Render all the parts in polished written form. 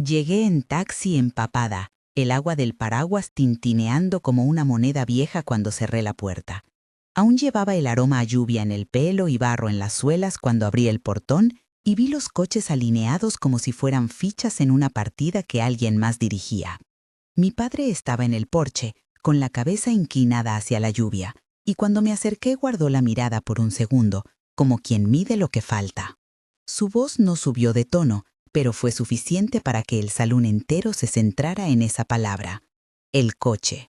Llegué en taxi empapada, el agua del paraguas tintineando como una moneda vieja cuando cerré la puerta. Aún llevaba el aroma a lluvia en el pelo y barro en las suelas cuando abrí el portón y vi los coches alineados como si fueran fichas en una partida que alguien más dirigía. Mi padre estaba en el porche, con la cabeza inclinada hacia la lluvia, y cuando me acerqué guardó la mirada por un segundo, como quien mide lo que falta. Su voz no subió de tono, pero fue suficiente para que el salón entero se centrara en esa palabra: el coche.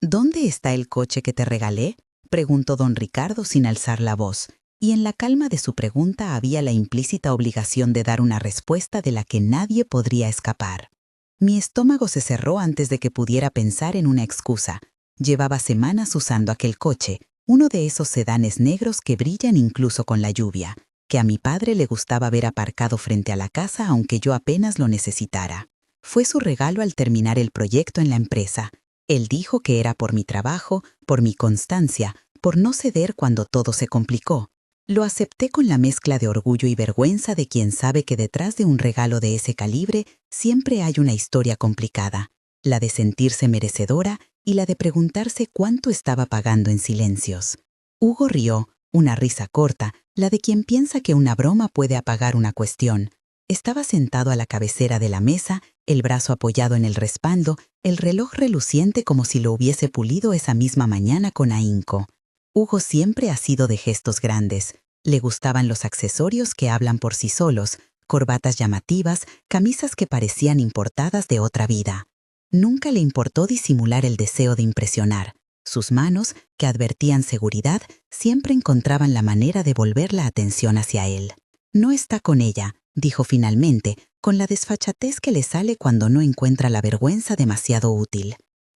¿Dónde está el coche que te regalé?, preguntó don Ricardo sin alzar la voz, y en la calma de su pregunta había la implícita obligación de dar una respuesta de la que nadie podría escapar. Mi estómago se cerró antes de que pudiera pensar en una excusa. Llevaba semanas usando aquel coche, uno de esos sedanes negros que brillan incluso con la lluvia, que a mi padre le gustaba ver aparcado frente a la casa aunque yo apenas lo necesitara. Fue su regalo al terminar el proyecto en la empresa. Él dijo que era por mi trabajo, por mi constancia, por no ceder cuando todo se complicó. Lo acepté con la mezcla de orgullo y vergüenza de quien sabe que detrás de un regalo de ese calibre siempre hay una historia complicada, la de sentirse merecedora y la de preguntarse cuánto estaba pagando en silencios. Hugo rió, una risa corta, la de quien piensa que una broma puede apagar una cuestión. Estaba sentado a la cabecera de la mesa, el brazo apoyado en el respaldo, el reloj reluciente como si lo hubiese pulido esa misma mañana con ahínco. Hugo siempre ha sido de gestos grandes. Le gustaban los accesorios que hablan por sí solos, corbatas llamativas, camisas que parecían importadas de otra vida. Nunca le importó disimular el deseo de impresionar. Sus manos, que advertían seguridad, siempre encontraban la manera de volver la atención hacia él. «No está con ella», dijo finalmente, con la desfachatez que le sale cuando no encuentra la vergüenza demasiado útil.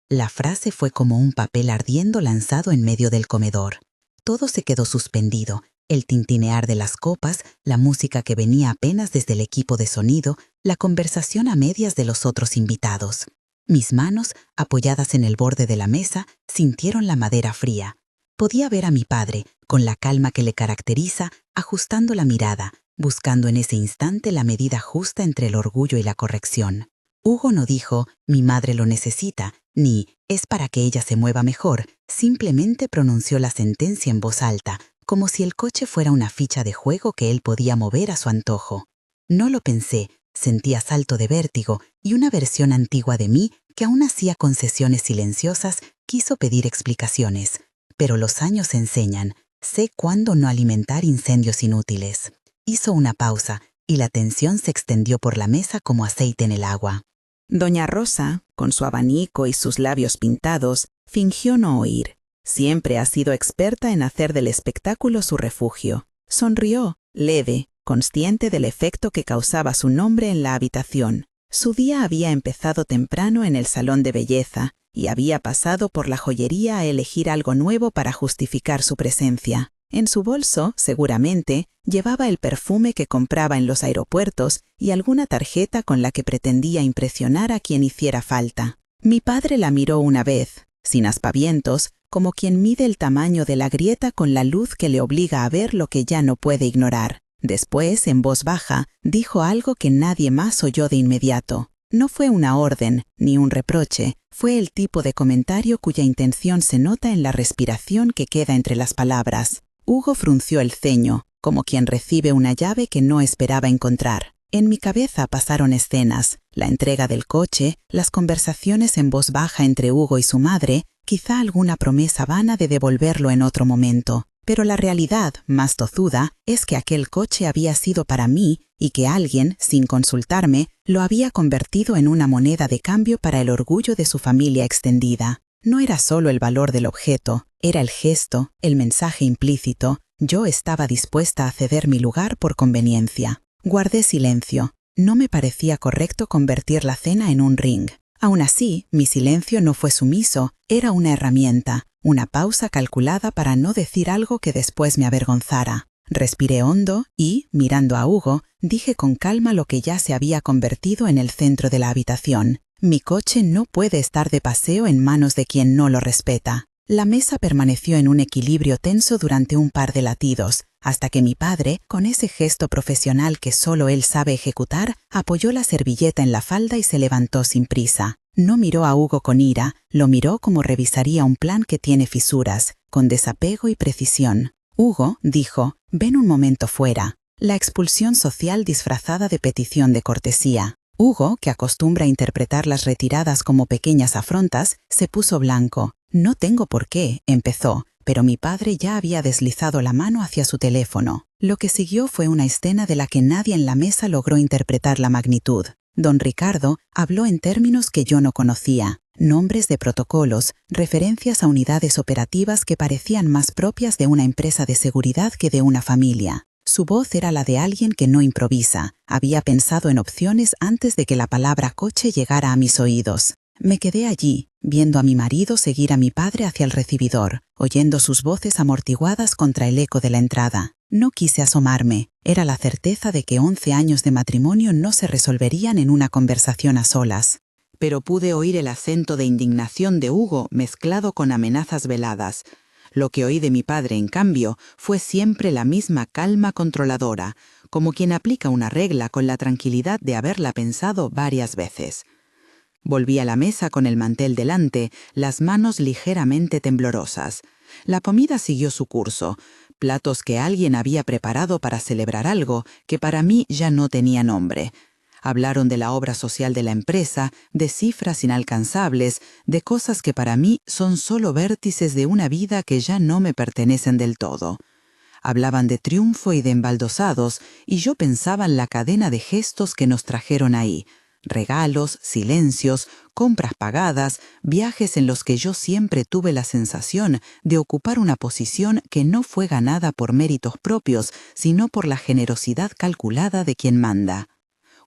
La frase fue como un papel ardiendo lanzado en medio del comedor. Todo se quedó suspendido, el tintinear de las copas, la música que venía apenas desde el equipo de sonido, la conversación a medias de los otros invitados. Mis manos, apoyadas en el borde de la mesa, sintieron la madera fría. Podía ver a mi padre, con la calma que le caracteriza, ajustando la mirada, buscando en ese instante la medida justa entre el orgullo y la corrección. Hugo no dijo, «mi madre lo necesita», ni «es para que ella se mueva mejor», simplemente pronunció la sentencia en voz alta, como si el coche fuera una ficha de juego que él podía mover a su antojo. No lo pensé, sentía salto de vértigo y una versión antigua de mí, que aún hacía concesiones silenciosas, quiso pedir explicaciones. Pero los años enseñan, sé cuándo no alimentar incendios inútiles. Hizo una pausa y la tensión se extendió por la mesa como aceite en el agua. Doña Rosa, con su abanico y sus labios pintados, fingió no oír. Siempre ha sido experta en hacer del espectáculo su refugio. Sonrió, leve, consciente del efecto que causaba su nombre en la habitación. Su día había empezado temprano en el salón de belleza y había pasado por la joyería a elegir algo nuevo para justificar su presencia. En su bolso, seguramente, llevaba el perfume que compraba en los aeropuertos y alguna tarjeta con la que pretendía impresionar a quien hiciera falta. Mi padre la miró una vez, sin aspavientos, como quien mide el tamaño de la grieta con la luz que le obliga a ver lo que ya no puede ignorar. Después, en voz baja, dijo algo que nadie más oyó de inmediato. No fue una orden, ni un reproche, fue el tipo de comentario cuya intención se nota en la respiración que queda entre las palabras. Hugo frunció el ceño, como quien recibe una llave que no esperaba encontrar. En mi cabeza pasaron escenas, la entrega del coche, las conversaciones en voz baja entre Hugo y su madre, quizá alguna promesa vana de devolverlo en otro momento. Pero la realidad, más tozuda, es que aquel coche había sido para mí y que alguien, sin consultarme, lo había convertido en una moneda de cambio para el orgullo de su familia extendida. No era solo el valor del objeto, era el gesto, el mensaje implícito. Yo estaba dispuesta a ceder mi lugar por conveniencia. Guardé silencio. No me parecía correcto convertir la cena en un ring. Aún así, mi silencio no fue sumiso, era una herramienta, una pausa calculada para no decir algo que después me avergonzara. Respiré hondo y, mirando a Hugo, dije con calma lo que ya se había convertido en el centro de la habitación. Mi coche no puede estar de paseo en manos de quien no lo respeta. La mesa permaneció en un equilibrio tenso durante un par de latidos, hasta que mi padre, con ese gesto profesional que solo él sabe ejecutar, apoyó la servilleta en la falda y se levantó sin prisa. No miró a Hugo con ira, lo miró como revisaría un plan que tiene fisuras, con desapego y precisión. Hugo, dijo, ven un momento fuera. La expulsión social disfrazada de petición de cortesía. Hugo, que acostumbra a interpretar las retiradas como pequeñas afrontas, se puso blanco. No tengo por qué, empezó, pero mi padre ya había deslizado la mano hacia su teléfono. Lo que siguió fue una escena de la que nadie en la mesa logró interpretar la magnitud. Don Ricardo habló en términos que yo no conocía, nombres de protocolos, referencias a unidades operativas que parecían más propias de una empresa de seguridad que de una familia. Su voz era la de alguien que no improvisa. Había pensado en opciones antes de que la palabra coche llegara a mis oídos. Me quedé allí, viendo a mi marido seguir a mi padre hacia el recibidor, oyendo sus voces amortiguadas contra el eco de la entrada. No quise asomarme. Era la certeza de que 11 años de matrimonio no se resolverían en una conversación a solas. Pero pude oír el acento de indignación de Hugo mezclado con amenazas veladas. Lo que oí de mi padre, en cambio, fue siempre la misma calma controladora, como quien aplica una regla con la tranquilidad de haberla pensado varias veces. Volví a la mesa con el mantel delante, las manos ligeramente temblorosas. La comida siguió su curso, platos que alguien había preparado para celebrar algo que para mí ya no tenía nombre. Hablaron de la obra social de la empresa, de cifras inalcanzables, de cosas que para mí son solo vértices de una vida que ya no me pertenecen del todo. Hablaban de triunfo y de embaldosados, y yo pensaba en la cadena de gestos que nos trajeron ahí. Regalos, silencios, compras pagadas, viajes en los que yo siempre tuve la sensación de ocupar una posición que no fue ganada por méritos propios, sino por la generosidad calculada de quien manda.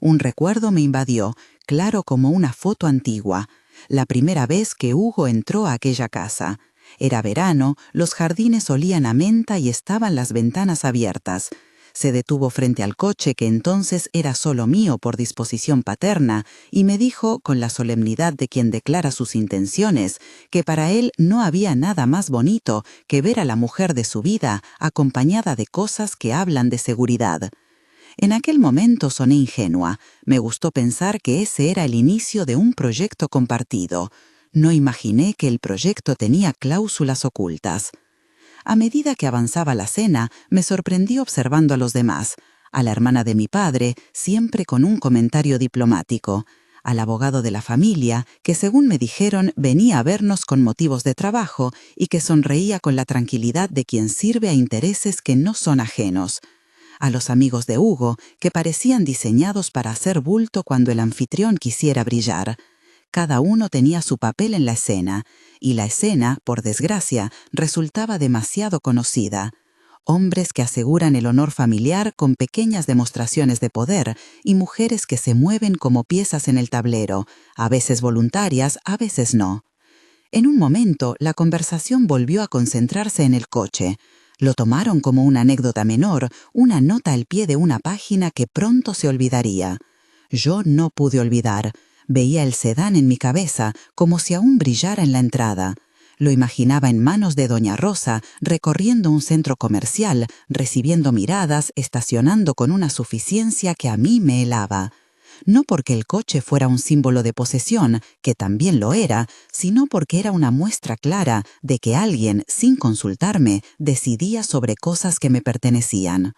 Un recuerdo me invadió, claro como una foto antigua, la primera vez que Hugo entró a aquella casa. Era verano, los jardines olían a menta y estaban las ventanas abiertas. Se detuvo frente al coche que entonces era solo mío por disposición paterna y me dijo, con la solemnidad de quien declara sus intenciones, que para él no había nada más bonito que ver a la mujer de su vida acompañada de cosas que hablan de seguridad. En aquel momento soné ingenua. Me gustó pensar que ese era el inicio de un proyecto compartido. No imaginé que el proyecto tenía cláusulas ocultas. A medida que avanzaba la cena, me sorprendí observando a los demás. A la hermana de mi padre, siempre con un comentario diplomático. Al abogado de la familia, que según me dijeron venía a vernos con motivos de trabajo y que sonreía con la tranquilidad de quien sirve a intereses que no son ajenos. A los amigos de Hugo, que parecían diseñados para hacer bulto cuando el anfitrión quisiera brillar. Cada uno tenía su papel en la escena, y la escena, por desgracia, resultaba demasiado conocida. Hombres que aseguran el honor familiar con pequeñas demostraciones de poder y mujeres que se mueven como piezas en el tablero, a veces voluntarias, a veces no. En un momento, la conversación volvió a concentrarse en el coche. Lo tomaron como una anécdota menor, una nota al pie de una página que pronto se olvidaría. Yo no pude olvidar. Veía el sedán en mi cabeza como si aún brillara en la entrada. Lo imaginaba en manos de doña Rosa, recorriendo un centro comercial, recibiendo miradas, estacionando con una suficiencia que a mí me helaba. No porque el coche fuera un símbolo de posesión, que también lo era, sino porque era una muestra clara de que alguien, sin consultarme, decidía sobre cosas que me pertenecían.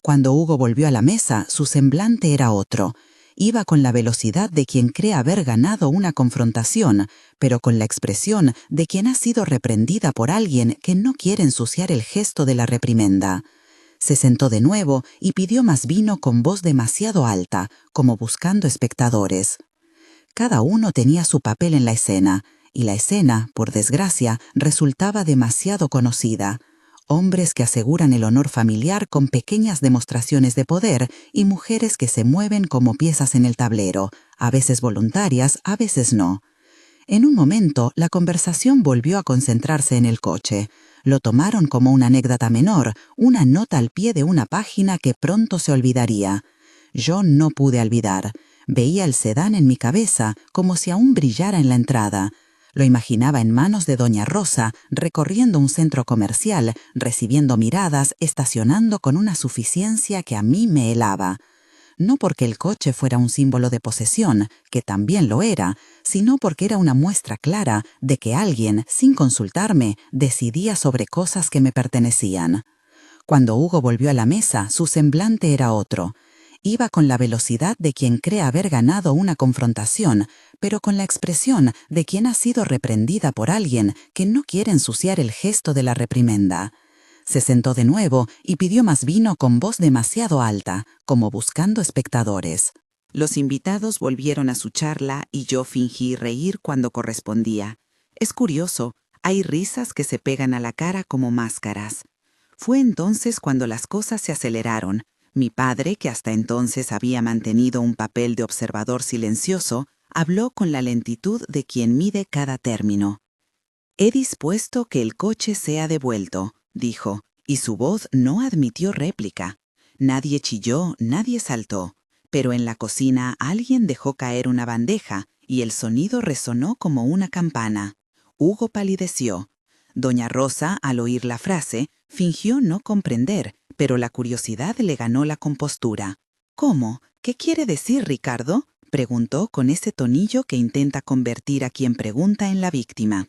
Cuando Hugo volvió a la mesa, su semblante era otro. Iba con la velocidad de quien cree haber ganado una confrontación, pero con la expresión de quien ha sido reprendida por alguien que no quiere ensuciar el gesto de la reprimenda. Se sentó de nuevo y pidió más vino con voz demasiado alta, como buscando espectadores. Cada uno tenía su papel en la escena, y la escena, por desgracia, resultaba demasiado conocida. Hombres que aseguran el honor familiar con pequeñas demostraciones de poder y mujeres que se mueven como piezas en el tablero, a veces voluntarias, a veces no. En un momento, la conversación volvió a concentrarse en el coche. Lo tomaron como una anécdota menor, una nota al pie de una página que pronto se olvidaría. Yo no pude olvidar. Veía el sedán en mi cabeza como si aún brillara en la entrada. Lo imaginaba en manos de doña Rosa, recorriendo un centro comercial, recibiendo miradas, estacionando con una suficiencia que a mí me helaba. No porque el coche fuera un símbolo de posesión, que también lo era, sino porque era una muestra clara de que alguien, sin consultarme, decidía sobre cosas que me pertenecían. Cuando Hugo volvió a la mesa, su semblante era otro. Iba con la velocidad de quien cree haber ganado una confrontación, pero con la expresión de quien ha sido reprendida por alguien que no quiere ensuciar el gesto de la reprimenda. Se sentó de nuevo y pidió más vino con voz demasiado alta, como buscando espectadores. Los invitados volvieron a su charla y yo fingí reír cuando correspondía. Es curioso, hay risas que se pegan a la cara como máscaras. Fue entonces cuando las cosas se aceleraron. Mi padre, que hasta entonces había mantenido un papel de observador silencioso, habló con la lentitud de quien mide cada término. «He dispuesto que el coche sea devuelto», dijo, y su voz no admitió réplica. Nadie chilló, nadie saltó, pero en la cocina alguien dejó caer una bandeja y el sonido resonó como una campana. Hugo palideció. Doña Rosa, al oír la frase, fingió no comprender, pero la curiosidad le ganó la compostura. «¿Cómo? ¿Qué quiere decir, Ricardo?», preguntó con ese tonillo que intenta convertir a quien pregunta en la víctima.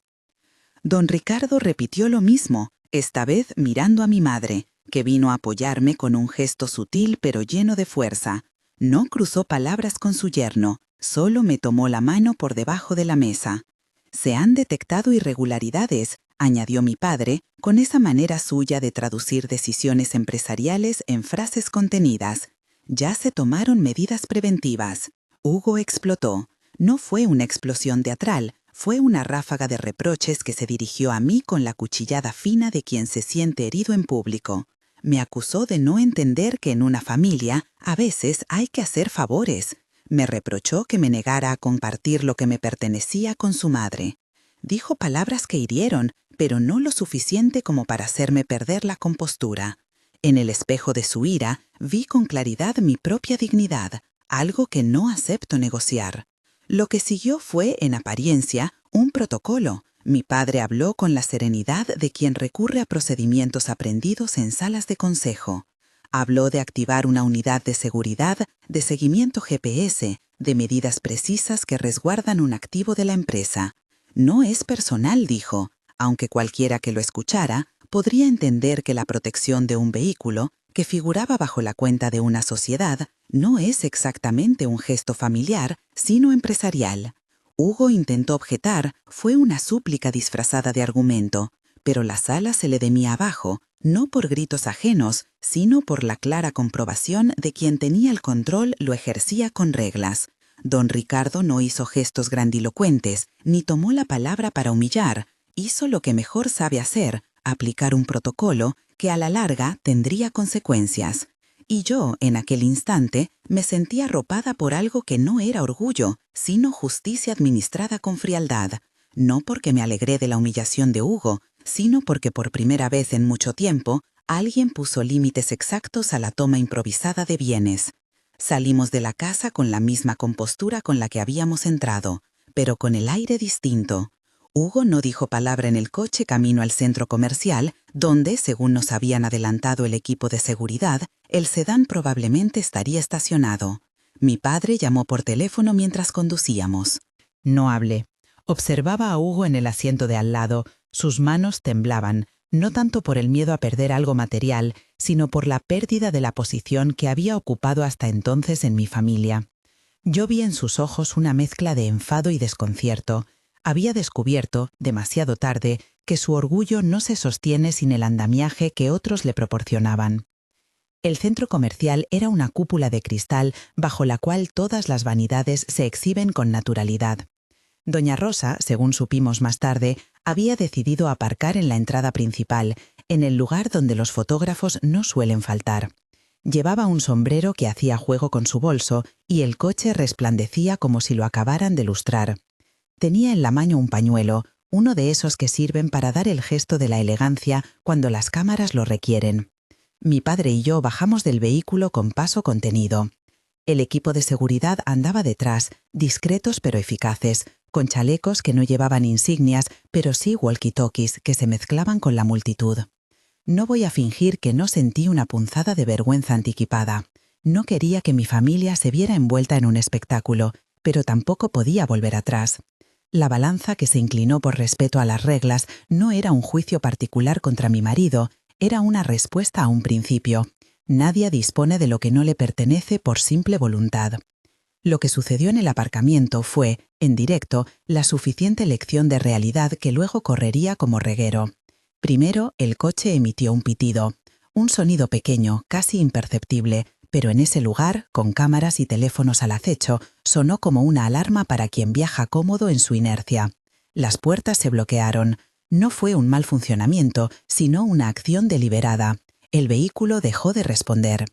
Don Ricardo repitió lo mismo, esta vez mirando a mi madre, que vino a apoyarme con un gesto sutil pero lleno de fuerza. No cruzó palabras con su yerno, solo me tomó la mano por debajo de la mesa. «Se han detectado irregularidades», añadió mi padre, con esa manera suya de traducir decisiones empresariales en frases contenidas. «Ya se tomaron medidas preventivas». Hugo explotó. No fue una explosión teatral, fue una ráfaga de reproches que se dirigió a mí con la cuchillada fina de quien se siente herido en público. Me acusó de no entender que en una familia a veces hay que hacer favores. Me reprochó que me negara a compartir lo que me pertenecía con su madre. Dijo palabras que hirieron, pero no lo suficiente como para hacerme perder la compostura. En el espejo de su ira vi con claridad mi propia dignidad, algo que no acepto negociar. Lo que siguió fue, en apariencia, un protocolo. Mi padre habló con la serenidad de quien recurre a procedimientos aprendidos en salas de consejo. Habló de activar una unidad de seguridad, de seguimiento GPS, de medidas precisas que resguardan un activo de la empresa. «No es personal», dijo, aunque cualquiera que lo escuchara podría entender que la protección de un vehículo, que figuraba bajo la cuenta de una sociedad, no es exactamente un gesto familiar, sino empresarial. Hugo intentó objetar, fue una súplica disfrazada de argumento, pero la sala se le demía abajo, no por gritos ajenos, sino por la clara comprobación de quien tenía el control lo ejercía con reglas. Don Ricardo no hizo gestos grandilocuentes, ni tomó la palabra para humillar, hizo lo que mejor sabe hacer, aplicar un protocolo que a la larga tendría consecuencias. Y yo, en aquel instante, me sentí arropada por algo que no era orgullo, sino justicia administrada con frialdad. No porque me alegré de la humillación de Hugo, sino porque por primera vez en mucho tiempo alguien puso límites exactos a la toma improvisada de bienes. Salimos de la casa con la misma compostura con la que habíamos entrado, pero con el aire distinto. Hugo no dijo palabra en el coche camino al centro comercial, donde, según nos habían adelantado el equipo de seguridad, el sedán probablemente estaría estacionado. Mi padre llamó por teléfono mientras conducíamos. No hablé. Observaba a Hugo en el asiento de al lado. Sus manos temblaban, no tanto por el miedo a perder algo material, sino por la pérdida de la posición que había ocupado hasta entonces en mi familia. Yo vi en sus ojos una mezcla de enfado y desconcierto. Había descubierto, demasiado tarde, que su orgullo no se sostiene sin el andamiaje que otros le proporcionaban. El centro comercial era una cúpula de cristal bajo la cual todas las vanidades se exhiben con naturalidad. Doña Rosa, según supimos más tarde, había decidido aparcar en la entrada principal, en el lugar donde los fotógrafos no suelen faltar. Llevaba un sombrero que hacía juego con su bolso y el coche resplandecía como si lo acabaran de lustrar. Tenía en la mano un pañuelo, uno de esos que sirven para dar el gesto de la elegancia cuando las cámaras lo requieren. Mi padre y yo bajamos del vehículo con paso contenido. El equipo de seguridad andaba detrás, discretos pero eficaces, con chalecos que no llevaban insignias, pero sí walkie-talkies que se mezclaban con la multitud. No voy a fingir que no sentí una punzada de vergüenza antiquipada. No quería que mi familia se viera envuelta en un espectáculo, pero tampoco podía volver atrás. La balanza que se inclinó por respeto a las reglas no era un juicio particular contra mi marido, era una respuesta a un principio. Nadie dispone de lo que no le pertenece por simple voluntad. Lo que sucedió en el aparcamiento fue, en directo, la suficiente lección de realidad que luego correría como reguero. Primero, el coche emitió un pitido, un sonido pequeño, casi imperceptible, pero en ese lugar, con cámaras y teléfonos al acecho, sonó como una alarma para quien viaja cómodo en su inercia. Las puertas se bloquearon. No fue un mal funcionamiento, sino una acción deliberada. El vehículo dejó de responder.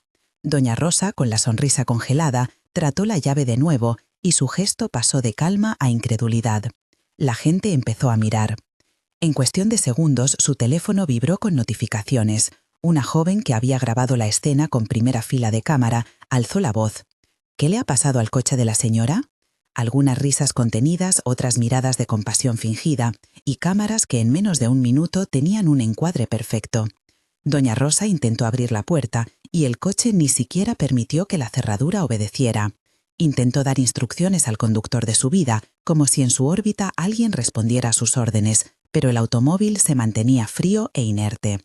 Doña Rosa, con la sonrisa congelada, trató la llave de nuevo y su gesto pasó de calma a incredulidad. La gente empezó a mirar. En cuestión de segundos, su teléfono vibró con notificaciones. Una joven que había grabado la escena con primera fila de cámara alzó la voz. ¿Qué le ha pasado al coche de la señora? Algunas risas contenidas, otras miradas de compasión fingida, y cámaras que en menos de un minuto tenían un encuadre perfecto. Doña Rosa intentó abrir la puerta y el coche ni siquiera permitió que la cerradura obedeciera. Intentó dar instrucciones al conductor de subida, como si en su órbita alguien respondiera a sus órdenes, pero el automóvil se mantenía frío e inerte.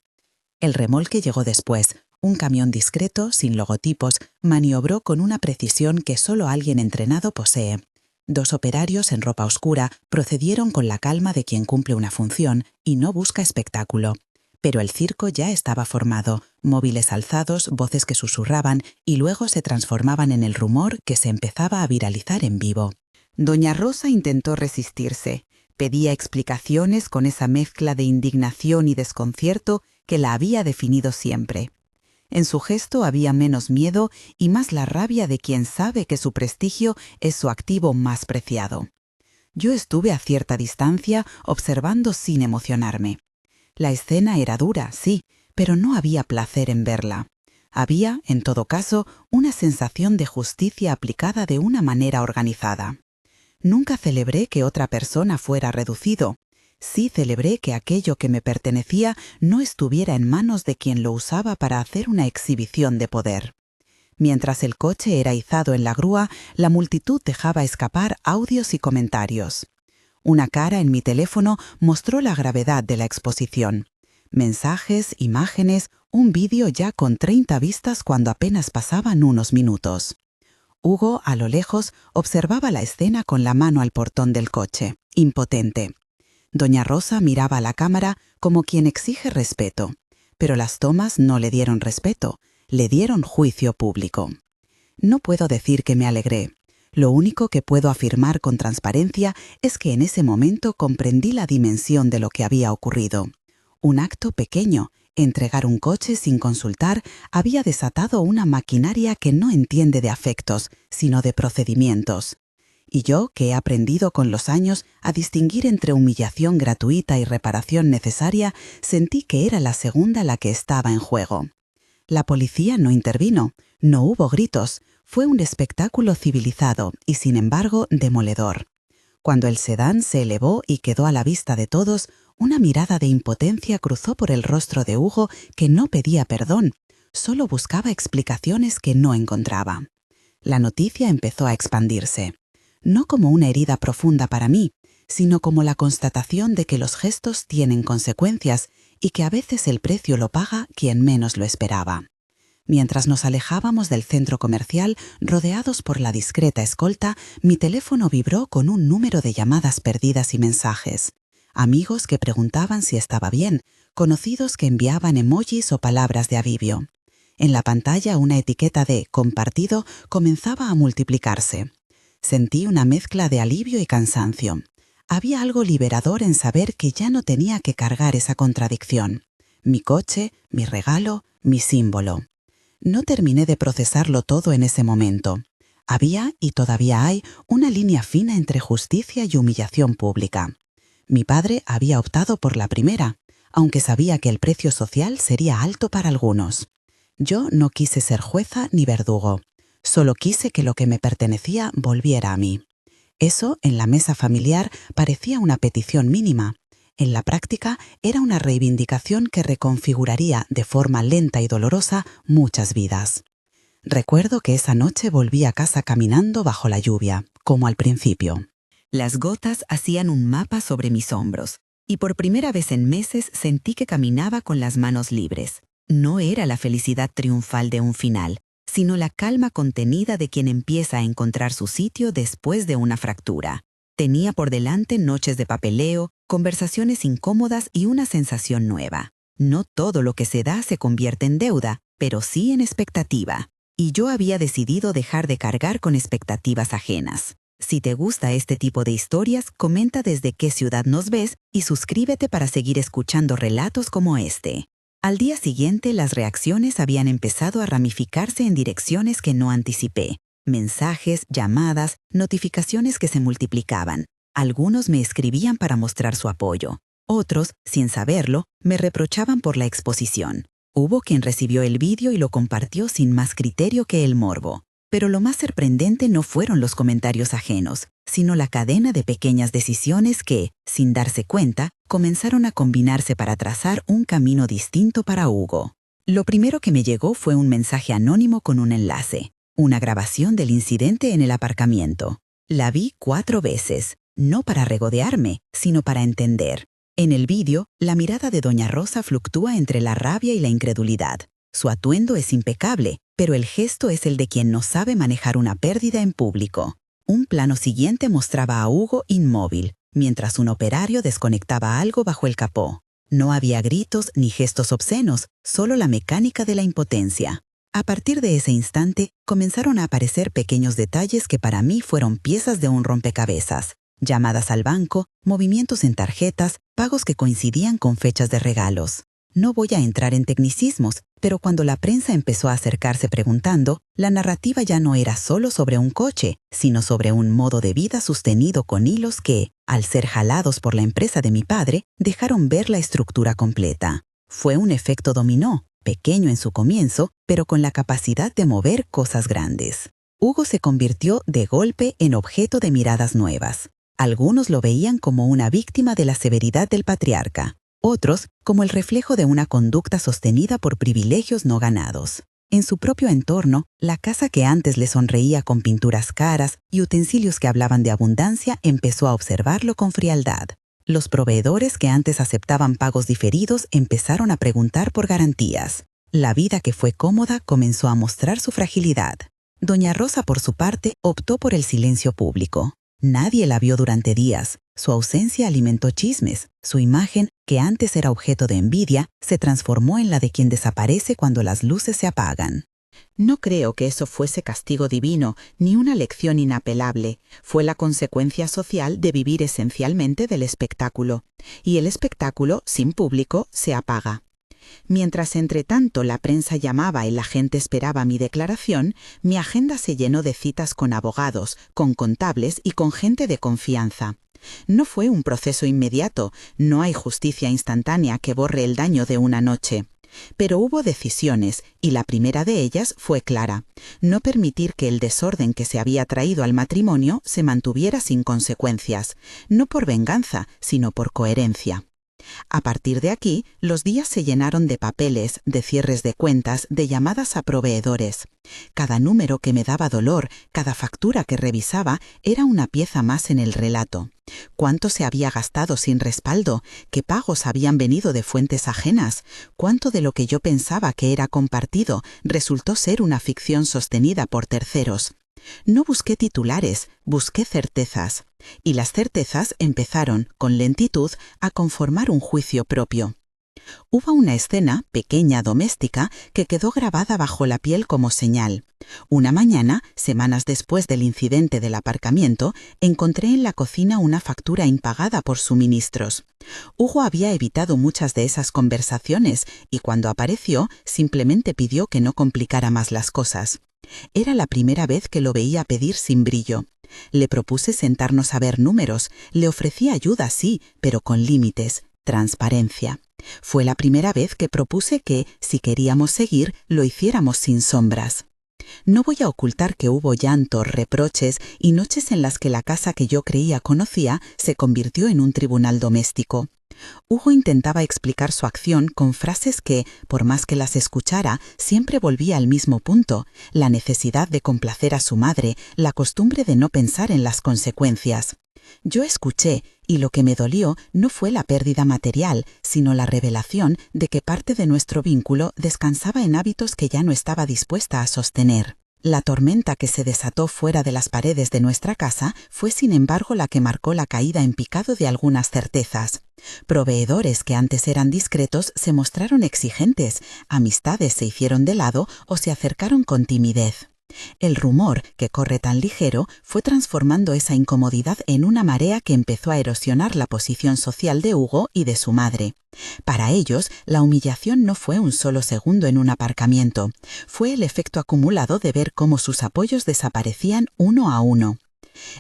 El remolque llegó después. Un camión discreto, sin logotipos, maniobró con una precisión que solo alguien entrenado posee. 2 operarios en ropa oscura procedieron con la calma de quien cumple una función y no busca espectáculo. Pero el circo ya estaba formado, móviles alzados, voces que susurraban y luego se transformaban en el rumor que se empezaba a viralizar en vivo. Doña Rosa intentó resistirse. Pedía explicaciones con esa mezcla de indignación y desconcierto que la había definido siempre. En su gesto había menos miedo y más la rabia de quien sabe que su prestigio es su activo más preciado. Yo estuve a cierta distancia observando sin emocionarme. La escena era dura, sí, pero no había placer en verla. Había, en todo caso, una sensación de justicia aplicada de una manera organizada. Nunca celebré que otra persona fuera reducido. Sí celebré que aquello que me pertenecía no estuviera en manos de quien lo usaba para hacer una exhibición de poder. Mientras el coche era izado en la grúa, la multitud dejaba escapar audios y comentarios. Una cara en mi teléfono mostró la gravedad de la exposición. Mensajes, imágenes, un vídeo ya con 30 vistas cuando apenas pasaban unos minutos. Hugo, a lo lejos, observaba la escena con la mano al portón del coche, impotente. Doña Rosa miraba a la cámara como quien exige respeto, pero las tomas no le dieron respeto, le dieron juicio público. No puedo decir que me alegré. Lo único que puedo afirmar con transparencia es que en ese momento comprendí la dimensión de lo que había ocurrido. Un acto pequeño, entregar un coche sin consultar, había desatado una maquinaria que no entiende de afectos, sino de procedimientos. Y yo, que he aprendido con los años a distinguir entre humillación gratuita y reparación necesaria, sentí que era la segunda la que estaba en juego. La policía no intervino, no hubo gritos, fue un espectáculo civilizado y, sin embargo, demoledor. Cuando el sedán se elevó y quedó a la vista de todos, una mirada de impotencia cruzó por el rostro de Hugo, que no pedía perdón, solo buscaba explicaciones que no encontraba. La noticia empezó a expandirse, no como una herida profunda para mí, sino como la constatación de que los gestos tienen consecuencias y que a veces el precio lo paga quien menos lo esperaba. Mientras nos alejábamos del centro comercial, rodeados por la discreta escolta, mi teléfono vibró con un número de llamadas perdidas y mensajes. Amigos que preguntaban si estaba bien, conocidos que enviaban emojis o palabras de alivio. En la pantalla una etiqueta de «compartido» comenzaba a multiplicarse. Sentí una mezcla de alivio y cansancio. Había algo liberador en saber que ya no tenía que cargar esa contradicción. Mi coche, mi regalo, mi símbolo. No terminé de procesarlo todo en ese momento. Había, y todavía hay, una línea fina entre justicia y humillación pública. Mi padre había optado por la primera, aunque sabía que el precio social sería alto para algunos. Yo no quise ser jueza ni verdugo. Solo quise que lo que me pertenecía volviera a mí. Eso, en la mesa familiar, parecía una petición mínima. En la práctica, era una reivindicación que reconfiguraría de forma lenta y dolorosa muchas vidas. Recuerdo que esa noche volví a casa caminando bajo la lluvia, como al principio. Las gotas hacían un mapa sobre mis hombros, y por primera vez en meses sentí que caminaba con las manos libres. No era la felicidad triunfal de un final, sino la calma contenida de quien empieza a encontrar su sitio después de una fractura. Tenía por delante noches de papeleo, conversaciones incómodas y una sensación nueva. No todo lo que se da se convierte en deuda, pero sí en expectativa. Y yo había decidido dejar de cargar con expectativas ajenas. Si te gusta este tipo de historias, comenta desde qué ciudad nos ves y suscríbete para seguir escuchando relatos como este. Al día siguiente, las reacciones habían empezado a ramificarse en direcciones que no anticipé. Mensajes, llamadas, notificaciones que se multiplicaban. Algunos me escribían para mostrar su apoyo. Otros, sin saberlo, me reprochaban por la exposición. Hubo quien recibió el vídeo y lo compartió sin más criterio que el morbo. Pero lo más sorprendente no fueron los comentarios ajenos, sino la cadena de pequeñas decisiones que, sin darse cuenta, comenzaron a combinarse para trazar un camino distinto para Hugo. Lo primero que me llegó fue un mensaje anónimo con un enlace, una grabación del incidente en el aparcamiento. La vi 4 veces, no para regodearme, sino para entender. En el vídeo, la mirada de Doña Rosa fluctúa entre la rabia y la incredulidad. Su atuendo es impecable, pero el gesto es el de quien no sabe manejar una pérdida en público. Un plano siguiente mostraba a Hugo inmóvil, mientras un operario desconectaba algo bajo el capó. No había gritos ni gestos obscenos, solo la mecánica de la impotencia. A partir de ese instante, comenzaron a aparecer pequeños detalles que para mí fueron piezas de un rompecabezas. Llamadas al banco, movimientos en tarjetas, pagos que coincidían con fechas de regalos. No voy a entrar en tecnicismos, pero cuando la prensa empezó a acercarse preguntando, la narrativa ya no era solo sobre un coche, sino sobre un modo de vida sostenido con hilos que, al ser jalados por la empresa de mi padre, dejaron ver la estructura completa. Fue un efecto dominó, pequeño en su comienzo, pero con la capacidad de mover cosas grandes. Hugo se convirtió de golpe en objeto de miradas nuevas. Algunos lo veían como una víctima de la severidad del patriarca, otros como el reflejo de una conducta sostenida por privilegios no ganados. En su propio entorno, la casa que antes le sonreía con pinturas caras y utensilios que hablaban de abundancia empezó a observarlo con frialdad. Los proveedores que antes aceptaban pagos diferidos empezaron a preguntar por garantías. La vida que fue cómoda comenzó a mostrar su fragilidad. Doña Rosa, por su parte, optó por el silencio público. Nadie la vio durante días. Su ausencia alimentó chismes. Su imagen, que antes era objeto de envidia, se transformó en la de quien desaparece cuando las luces se apagan. No creo que eso fuese castigo divino, ni una lección inapelable. Fue la consecuencia social de vivir esencialmente del espectáculo. Y el espectáculo, sin público, se apaga. Mientras entre tanto la prensa llamaba y la gente esperaba mi declaración, mi agenda se llenó de citas con abogados, con contables y con gente de confianza. No fue un proceso inmediato, no hay justicia instantánea que borre el daño de una noche. Pero hubo decisiones, y la primera de ellas fue clara: no permitir que el desorden que se había traído al matrimonio se mantuviera sin consecuencias, no por venganza, sino por coherencia. A partir de aquí, los días se llenaron de papeles, de cierres de cuentas, de llamadas a proveedores. Cada número que me daba dolor, cada factura que revisaba, era una pieza más en el relato. ¿Cuánto se había gastado sin respaldo? ¿Qué pagos habían venido de fuentes ajenas? ¿Cuánto de lo que yo pensaba que era compartido resultó ser una ficción sostenida por terceros? No busqué titulares, busqué certezas. Y las certezas empezaron, con lentitud, a conformar un juicio propio. Hubo una escena, pequeña, doméstica, que quedó grabada bajo la piel como señal. Una mañana, semanas después del incidente del aparcamiento, encontré en la cocina una factura impagada por suministros. Hugo había evitado muchas de esas conversaciones y cuando apareció, simplemente pidió que no complicara más las cosas. Era la primera vez que lo veía pedir sin brillo. Le propuse sentarnos a ver números, le ofrecí ayuda, sí, pero con límites, transparencia. Fue la primera vez que propuse que, si queríamos seguir, lo hiciéramos sin sombras. No voy a ocultar que hubo llantos, reproches y noches en las que la casa que yo creía conocía se convirtió en un tribunal doméstico. Hugo intentaba explicar su acción con frases que, por más que las escuchara, siempre volvía al mismo punto: la necesidad de complacer a su madre, la costumbre de no pensar en las consecuencias. Yo escuché, y lo que me dolió no fue la pérdida material, sino la revelación de que parte de nuestro vínculo descansaba en hábitos que ya no estaba dispuesta a sostener. La tormenta que se desató fuera de las paredes de nuestra casa fue, sin embargo, la que marcó la caída en picado de algunas certezas. Proveedores que antes eran discretos se mostraron exigentes, amistades se hicieron de lado o se acercaron con timidez. El rumor, que corre tan ligero, fue transformando esa incomodidad en una marea que empezó a erosionar la posición social de Hugo y de su madre. Para ellos, la humillación no fue un solo segundo en un aparcamiento, fue el efecto acumulado de ver cómo sus apoyos desaparecían uno a uno.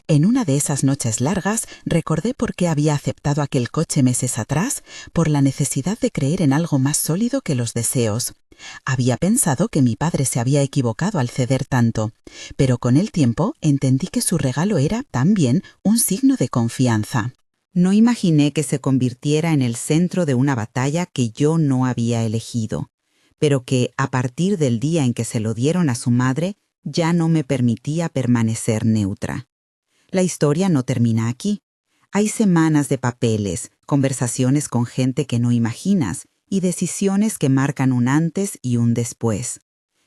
En una de esas noches largas recordé por qué había aceptado aquel coche meses atrás: por la necesidad de creer en algo más sólido que los deseos. Había pensado que mi padre se había equivocado al ceder tanto, pero con el tiempo entendí que su regalo era también un signo de confianza. No imaginé que se convirtiera en el centro de una batalla que yo no había elegido, pero que, a partir del día en que se lo dieron a su madre, ya no me permitía permanecer neutra. La historia no termina aquí. Hay semanas de papeles, conversaciones con gente que no imaginas y decisiones que marcan un antes y un después.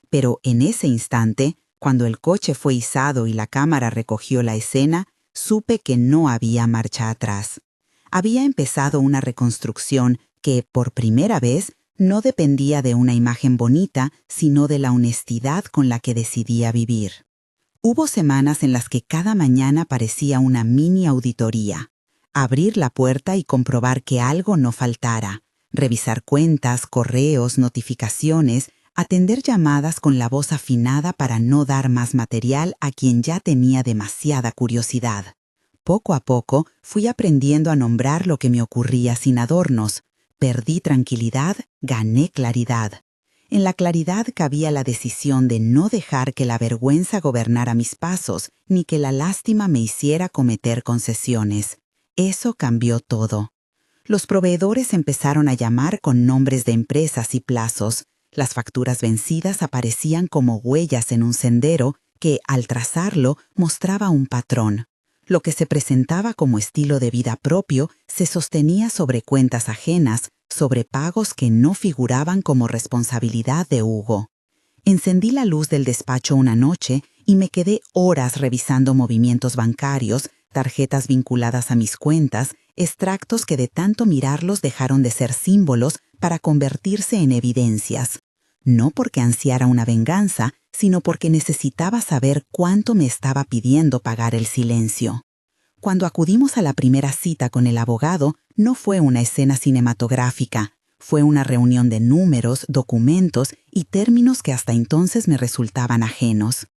Pero en ese instante, cuando el coche fue izado y la cámara recogió la escena, supe que no había marcha atrás. Había empezado una reconstrucción que, por primera vez, no dependía de una imagen bonita, sino de la honestidad con la que decidía vivir. Hubo semanas en las que cada mañana parecía una mini auditoría. Abrir la puerta y comprobar que algo no faltara. Revisar cuentas, correos, notificaciones, atender llamadas con la voz afinada para no dar más material a quien ya tenía demasiada curiosidad. Poco a poco fui aprendiendo a nombrar lo que me ocurría sin adornos. Perdí tranquilidad, gané claridad. En la claridad cabía la decisión de no dejar que la vergüenza gobernara mis pasos, ni que la lástima me hiciera cometer concesiones. Eso cambió todo. Los proveedores empezaron a llamar con nombres de empresas y plazos. Las facturas vencidas aparecían como huellas en un sendero que, al trazarlo, mostraba un patrón. Lo que se presentaba como estilo de vida propio se sostenía sobre cuentas ajenas, sobre pagos que no figuraban como responsabilidad de Hugo. Encendí la luz del despacho una noche y me quedé horas revisando movimientos bancarios, tarjetas vinculadas a mis cuentas, extractos que de tanto mirarlos dejaron de ser símbolos para convertirse en evidencias. No porque ansiara una venganza, sino porque necesitaba saber cuánto me estaba pidiendo pagar el silencio. Cuando acudimos a la primera cita con el abogado, no fue una escena cinematográfica, fue una reunión de números, documentos y términos que hasta entonces me resultaban ajenos.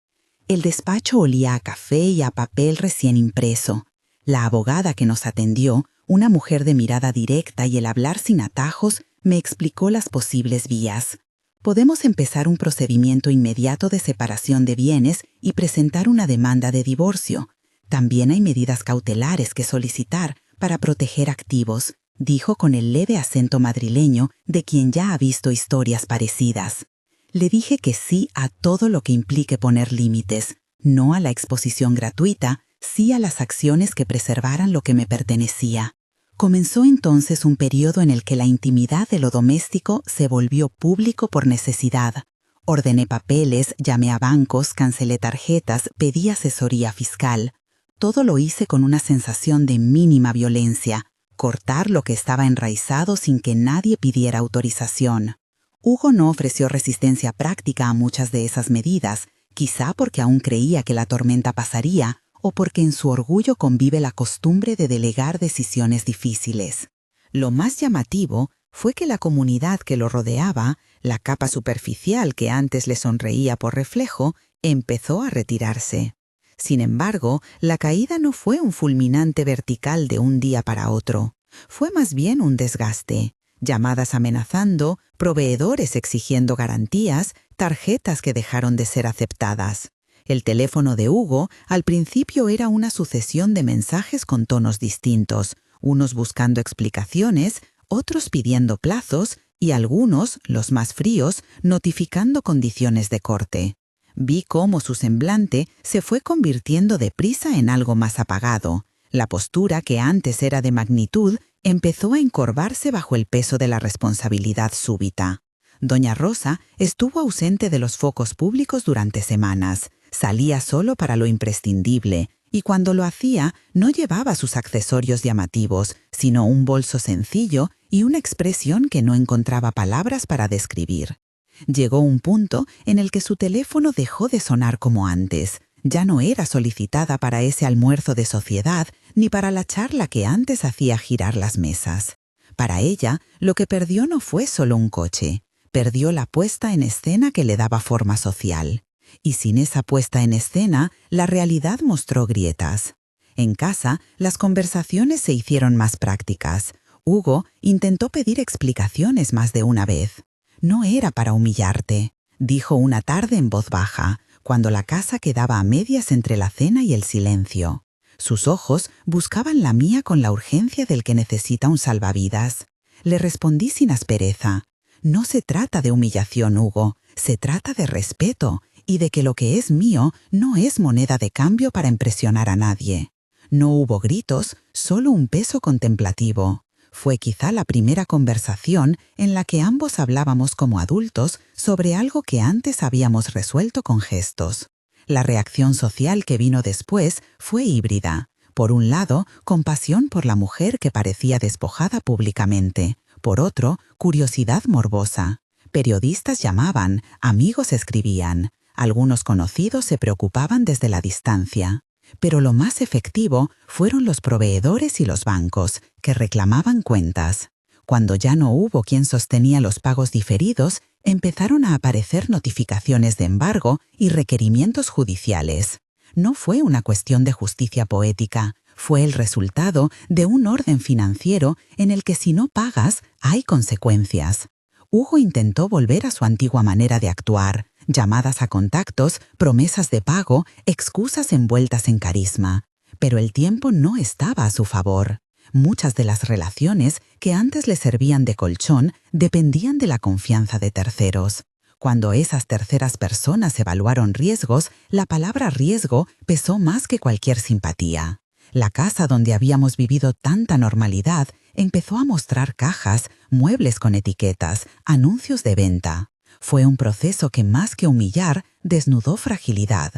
El despacho olía a café y a papel recién impreso. La abogada que nos atendió, una mujer de mirada directa y el hablar sin atajos, me explicó las posibles vías. Podemos empezar un procedimiento inmediato de separación de bienes y presentar una demanda de divorcio. También hay medidas cautelares que solicitar para proteger activos, dijo con el leve acento madrileño de quien ya ha visto historias parecidas. Le dije que sí a todo lo que implique poner límites, no a la exposición gratuita, sí a las acciones que preservaran lo que me pertenecía. Comenzó entonces un periodo en el que la intimidad de lo doméstico se volvió público por necesidad. Ordené papeles, llamé a bancos, cancelé tarjetas, pedí asesoría fiscal. Todo lo hice con una sensación de mínima violencia, cortar lo que estaba enraizado sin que nadie pidiera autorización. Hugo no ofreció resistencia práctica a muchas de esas medidas, quizá porque aún creía que la tormenta pasaría o porque en su orgullo convive la costumbre de delegar decisiones difíciles. Lo más llamativo fue que la comunidad que lo rodeaba, la capa superficial que antes le sonreía por reflejo, empezó a retirarse. Sin embargo, la caída no fue un fulminante vertical de un día para otro. Fue más bien un desgaste. Llamadas amenazando, proveedores exigiendo garantías, tarjetas que dejaron de ser aceptadas. El teléfono de Hugo al principio era una sucesión de mensajes con tonos distintos, unos buscando explicaciones, otros pidiendo plazos y algunos, los más fríos, notificando condiciones de corte. Vi cómo su semblante se fue convirtiendo deprisa en algo más apagado. La postura, que antes era de magnitud, empezó a encorvarse bajo el peso de la responsabilidad súbita. Doña Rosa estuvo ausente de los focos públicos durante semanas. Salía solo para lo imprescindible, y cuando lo hacía no llevaba sus accesorios llamativos, sino un bolso sencillo y una expresión que no encontraba palabras para describir. Llegó un punto en el que su teléfono dejó de sonar como antes. Ya no era solicitada para ese almuerzo de sociedad ni para la charla que antes hacía girar las mesas. Para ella, lo que perdió no fue solo un coche. Perdió la puesta en escena que le daba forma social. Y sin esa puesta en escena, la realidad mostró grietas. En casa, las conversaciones se hicieron más prácticas. Hugo intentó pedir explicaciones más de una vez. «No era para humillarte», dijo una tarde en voz baja, cuando la casa quedaba a medias entre la cena y el silencio. Sus ojos buscaban la mía con la urgencia del que necesita un salvavidas. Le respondí sin aspereza. «No se trata de humillación, Hugo, se trata de respeto y de que lo que es mío no es moneda de cambio para impresionar a nadie». No hubo gritos, solo un peso contemplativo. Fue quizá la primera conversación en la que ambos hablábamos como adultos sobre algo que antes habíamos resuelto con gestos. La reacción social que vino después fue híbrida. Por un lado, compasión por la mujer que parecía despojada públicamente. Por otro, curiosidad morbosa. Periodistas llamaban, amigos escribían. Algunos conocidos se preocupaban desde la distancia. Pero lo más efectivo fueron los proveedores y los bancos, que reclamaban cuentas. Cuando ya no hubo quien sostenía los pagos diferidos, empezaron a aparecer notificaciones de embargo y requerimientos judiciales. No fue una cuestión de justicia poética, fue el resultado de un orden financiero en el que si no pagas, hay consecuencias. Hugo intentó volver a su antigua manera de actuar, llamadas a contactos, promesas de pago, excusas envueltas en carisma. Pero el tiempo no estaba a su favor. Muchas de las relaciones que antes le servían de colchón dependían de la confianza de terceros. Cuando esas terceras personas evaluaron riesgos, la palabra riesgo pesó más que cualquier simpatía. La casa donde habíamos vivido tanta normalidad empezó a mostrar cajas, muebles con etiquetas, anuncios de venta. Fue un proceso que, más que humillar, desnudó fragilidad.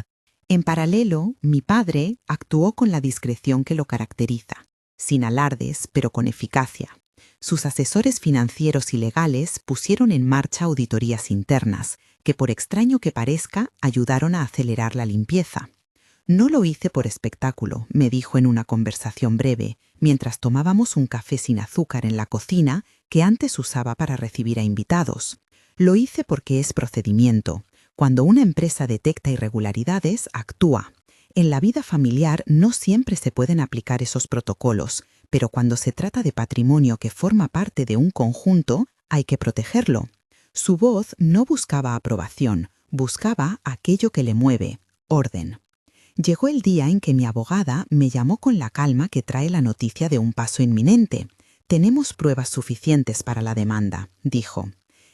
En paralelo, mi padre actuó con la discreción que lo caracteriza, sin alardes, pero con eficacia. Sus asesores financieros y legales pusieron en marcha auditorías internas, que, por extraño que parezca, ayudaron a acelerar la limpieza. «No lo hice por espectáculo», me dijo en una conversación breve, mientras tomábamos un café sin azúcar en la cocina que antes usaba para recibir a invitados. «Lo hice porque es procedimiento. Cuando una empresa detecta irregularidades, actúa. En la vida familiar no siempre se pueden aplicar esos protocolos, pero cuando se trata de patrimonio que forma parte de un conjunto, hay que protegerlo». Su voz no buscaba aprobación, buscaba aquello que le mueve, orden. Llegó el día en que mi abogada me llamó con la calma que trae la noticia de un paso inminente. «Tenemos pruebas suficientes para la demanda», dijo.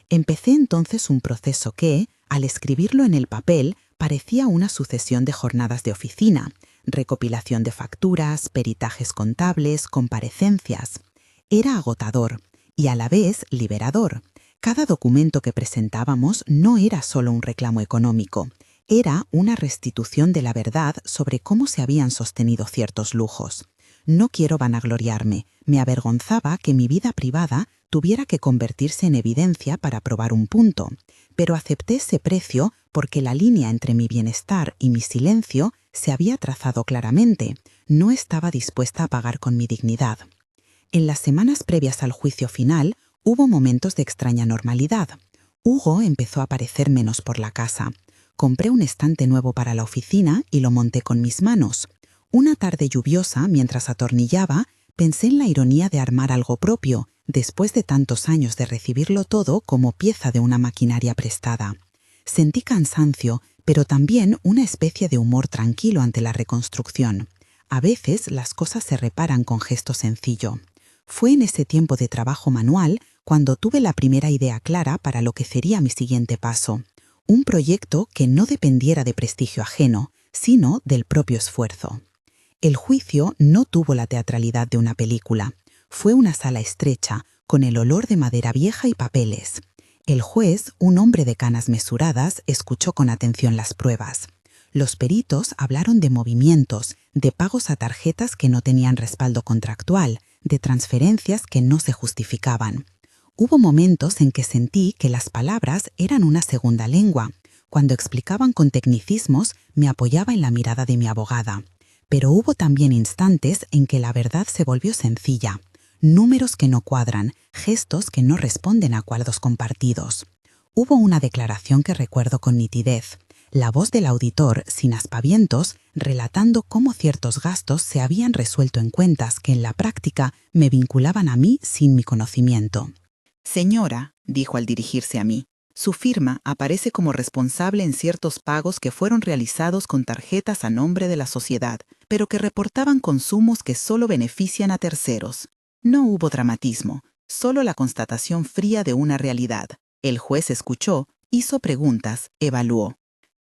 Empecé entonces un proceso que, al escribirlo en el papel, parecía una sucesión de jornadas de oficina, recopilación de facturas, peritajes contables, comparecencias. Era agotador y a la vez liberador. Cada documento que presentábamos no era solo un reclamo económico, era una restitución de la verdad sobre cómo se habían sostenido ciertos lujos. No quiero vanagloriarme, me avergonzaba que mi vida privada tuviera que convertirse en evidencia para probar un punto, pero acepté ese precio porque la línea entre mi bienestar y mi silencio se había trazado claramente. No estaba dispuesta a pagar con mi dignidad. En las semanas previas al juicio final hubo momentos de extraña normalidad. Hugo empezó a aparecer menos por la casa. Compré un estante nuevo para la oficina y lo monté con mis manos. Una tarde lluviosa, mientras atornillaba, pensé en la ironía de armar algo propio, después de tantos años de recibirlo todo como pieza de una maquinaria prestada. Sentí cansancio, pero también una especie de humor tranquilo ante la reconstrucción. A veces las cosas se reparan con gesto sencillo. Fue en ese tiempo de trabajo manual cuando tuve la primera idea clara para lo que sería mi siguiente paso. Un proyecto que no dependiera de prestigio ajeno, sino del propio esfuerzo. El juicio no tuvo la teatralidad de una película. Fue una sala estrecha, con el olor de madera vieja y papeles. El juez, un hombre de canas mesuradas, escuchó con atención las pruebas. Los peritos hablaron de movimientos, de pagos a tarjetas que no tenían respaldo contractual, de transferencias que no se justificaban. Hubo momentos en que sentí que las palabras eran una segunda lengua. Cuando explicaban con tecnicismos, me apoyaba en la mirada de mi abogada. Pero hubo también instantes en que la verdad se volvió sencilla. Números que no cuadran, gestos que no responden a acuerdos compartidos. Hubo una declaración que recuerdo con nitidez. La voz del auditor, sin aspavientos, relatando cómo ciertos gastos se habían resuelto en cuentas que en la práctica me vinculaban a mí sin mi conocimiento. Señora, dijo al dirigirse a mí, su firma aparece como responsable en ciertos pagos que fueron realizados con tarjetas a nombre de la sociedad, pero que reportaban consumos que solo benefician a terceros. No hubo dramatismo, solo la constatación fría de una realidad. El juez escuchó, hizo preguntas, evaluó.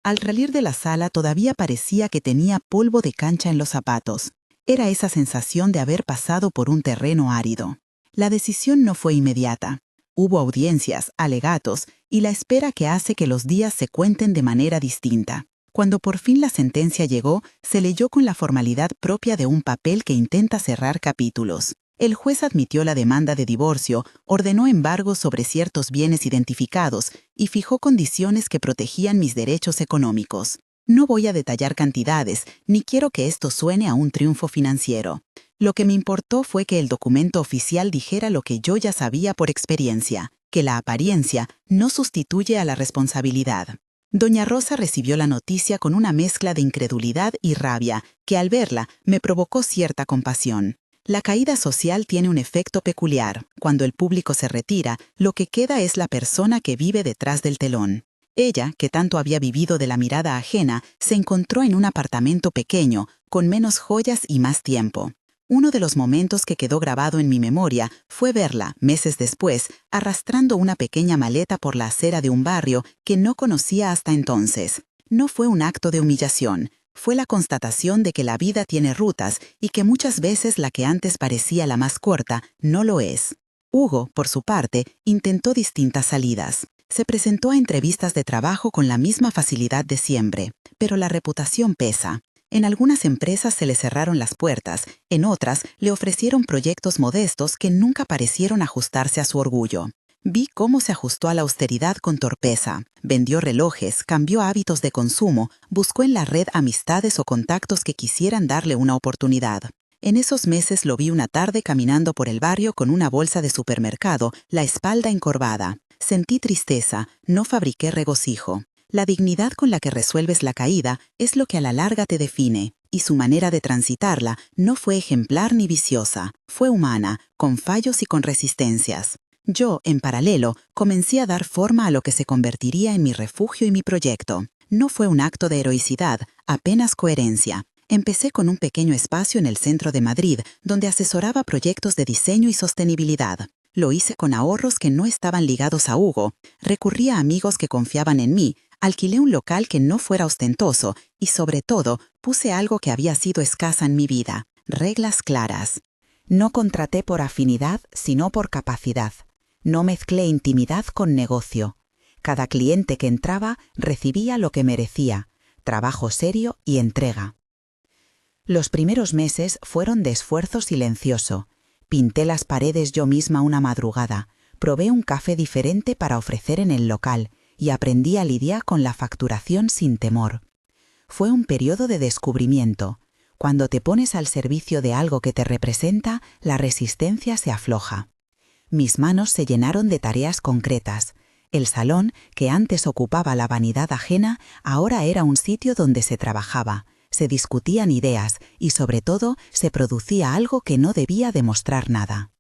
Al salir de la sala todavía parecía que tenía polvo de cancha en los zapatos. Era esa sensación de haber pasado por un terreno árido. La decisión no fue inmediata. Hubo audiencias, alegatos y la espera que hace que los días se cuenten de manera distinta. Cuando por fin la sentencia llegó, se leyó con la formalidad propia de un papel que intenta cerrar capítulos. El juez admitió la demanda de divorcio, ordenó embargos sobre ciertos bienes identificados y fijó condiciones que protegían mis derechos económicos. No voy a detallar cantidades, ni quiero que esto suene a un triunfo financiero. Lo que me importó fue que el documento oficial dijera lo que yo ya sabía por experiencia, que la apariencia no sustituye a la responsabilidad. Doña Rosa recibió la noticia con una mezcla de incredulidad y rabia, que al verla me provocó cierta compasión. La caída social tiene un efecto peculiar. Cuando el público se retira, lo que queda es la persona que vive detrás del telón. Ella, que tanto había vivido de la mirada ajena, se encontró en un apartamento pequeño, con menos joyas y más tiempo. Uno de los momentos que quedó grabado en mi memoria fue verla, meses después, arrastrando una pequeña maleta por la acera de un barrio que no conocía hasta entonces. No fue un acto de humillación, fue la constatación de que la vida tiene rutas y que muchas veces la que antes parecía la más corta no lo es. Hugo, por su parte, intentó distintas salidas. Se presentó a entrevistas de trabajo con la misma facilidad de siempre, pero la reputación pesa. En algunas empresas se le cerraron las puertas, en otras le ofrecieron proyectos modestos que nunca parecieron ajustarse a su orgullo. Vi cómo se ajustó a la austeridad con torpeza, vendió relojes, cambió hábitos de consumo, buscó en la red amistades o contactos que quisieran darle una oportunidad. En esos meses lo vi una tarde caminando por el barrio con una bolsa de supermercado, la espalda encorvada. Sentí tristeza, no fabriqué regocijo. La dignidad con la que resuelves la caída es lo que a la larga te define, y su manera de transitarla no fue ejemplar ni viciosa, fue humana, con fallos y con resistencias. Yo, en paralelo, comencé a dar forma a lo que se convertiría en mi refugio y mi proyecto. No fue un acto de heroicidad, apenas coherencia. Empecé con un pequeño espacio en el centro de Madrid, donde asesoraba proyectos de diseño y sostenibilidad. Lo hice con ahorros que no estaban ligados a Hugo, recurrí a amigos que confiaban en mí, alquilé un local que no fuera ostentoso y, sobre todo, puse algo que había sido escasa en mi vida, reglas claras. No contraté por afinidad, sino por capacidad. No mezclé intimidad con negocio. Cada cliente que entraba recibía lo que merecía, trabajo serio y entrega. Los primeros meses fueron de esfuerzo silencioso. Pinté las paredes yo misma una madrugada, probé un café diferente para ofrecer en el local y aprendí a lidiar con la facturación sin temor. Fue un periodo de descubrimiento. Cuando te pones al servicio de algo que te representa, la resistencia se afloja. Mis manos se llenaron de tareas concretas. El salón, que antes ocupaba la vanidad ajena, ahora era un sitio donde se trabajaba, se discutían ideas y, sobre todo, se producía algo que no debía demostrar nada.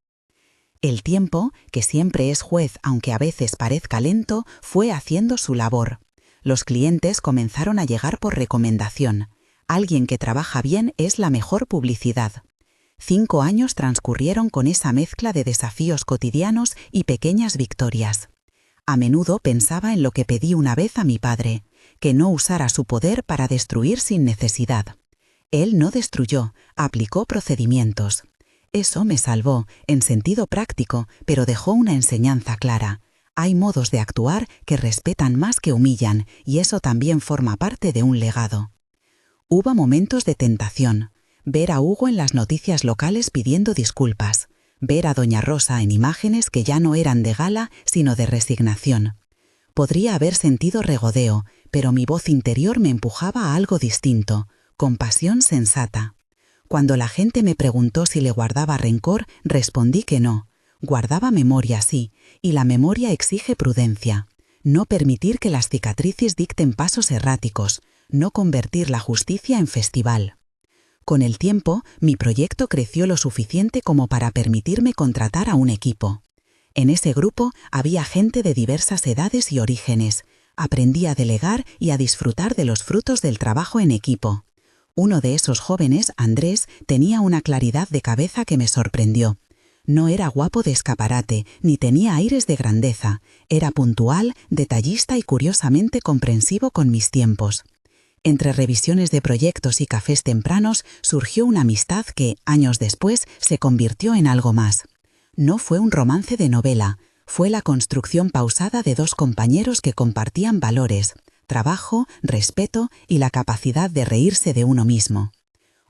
El tiempo, que siempre es juez aunque a veces parezca lento, fue haciendo su labor. Los clientes comenzaron a llegar por recomendación. Alguien que trabaja bien es la mejor publicidad. 5 años transcurrieron con esa mezcla de desafíos cotidianos y pequeñas victorias. A menudo pensaba en lo que pedí una vez a mi padre, que no usara su poder para destruir sin necesidad. Él no destruyó, aplicó procedimientos. Eso me salvó, en sentido práctico, pero dejó una enseñanza clara. Hay modos de actuar que respetan más que humillan, y eso también forma parte de un legado. Hubo momentos de tentación. Ver a Hugo en las noticias locales pidiendo disculpas. Ver a doña Rosa en imágenes que ya no eran de gala, sino de resignación. Podría haber sentido regodeo, pero mi voz interior me empujaba a algo distinto, compasión sensata. Cuando la gente me preguntó si le guardaba rencor, respondí que no. Guardaba memoria, sí, y la memoria exige prudencia. No permitir que las cicatrices dicten pasos erráticos, no convertir la justicia en festival. Con el tiempo, mi proyecto creció lo suficiente como para permitirme contratar a un equipo. En ese grupo había gente de diversas edades y orígenes. Aprendí a delegar y a disfrutar de los frutos del trabajo en equipo. Uno de esos jóvenes, Andrés, tenía una claridad de cabeza que me sorprendió. No era guapo de escaparate, ni tenía aires de grandeza. Era puntual, detallista y curiosamente comprensivo con mis tiempos. Entre revisiones de proyectos y cafés tempranos surgió una amistad que, años después, se convirtió en algo más. No fue un romance de novela, fue la construcción pausada de dos compañeros que compartían valores, trabajo, respeto y la capacidad de reírse de uno mismo.